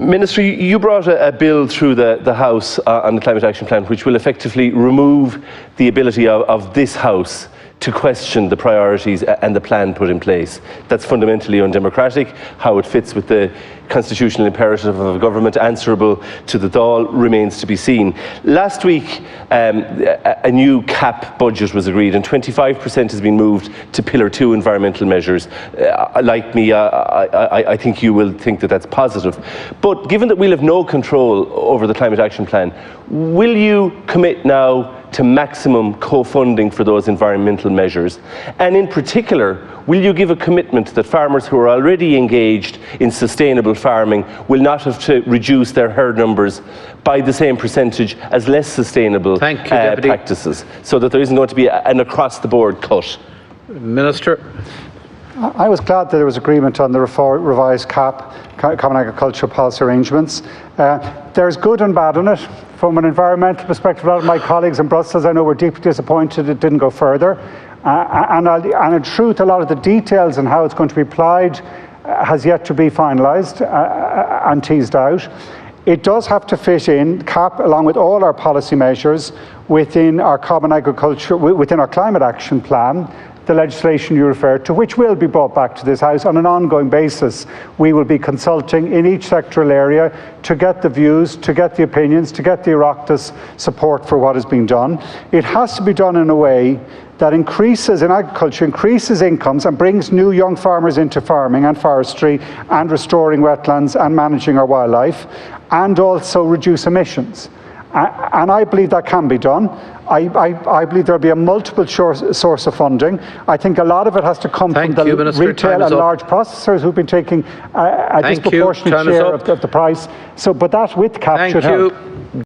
Minister, you brought a bill through the House on the Climate Action Plan, which will effectively remove the ability of this House to question the priorities and the plan put in place. That's fundamentally undemocratic. How it fits with the constitutional imperative of a government answerable to the Dáil remains to be seen. Last week, a new CAP budget was agreed, and 25% has been moved to Pillar 2 environmental measures. Like me, I think you will think that that's positive. But given that we'll have no control over the Climate Action Plan, will you commit now to maximum co-funding for those environmental measures? And in particular, will you give a commitment that farmers who are already engaged in sustainable farming will not have to reduce their herd numbers by the same percentage as less sustainable practices, so that there isn't going to be an across-the-board cut? Minister. I was glad that there was agreement on the revised CAP, Common Agricultural Policy Arrangements. There's good and bad in it. From an environmental perspective, a lot of my colleagues in Brussels, I know, were deeply disappointed it didn't go further. And in truth, a lot of the details and how it's going to be applied has yet to be finalised and teased out. It does have to fit in, CAP, along with all our policy measures, within our common agriculture, within our climate action plan, the legislation you referred to, which will be brought back to this House on an ongoing basis. We will be consulting in each sectoral area to get the views, to get the opinions, to get the Oireachtas support for what is being done. It has to be done in a way that increases in agriculture, increases incomes and brings new young farmers into farming and forestry and restoring wetlands and managing our wildlife, and also reduce emissions. And I believe that can be done. I believe there'll be a multiple source of funding. I think a lot of it has to come from the retail and large processors who've been taking a disproportionate share of the price. So, but that with CAP should help.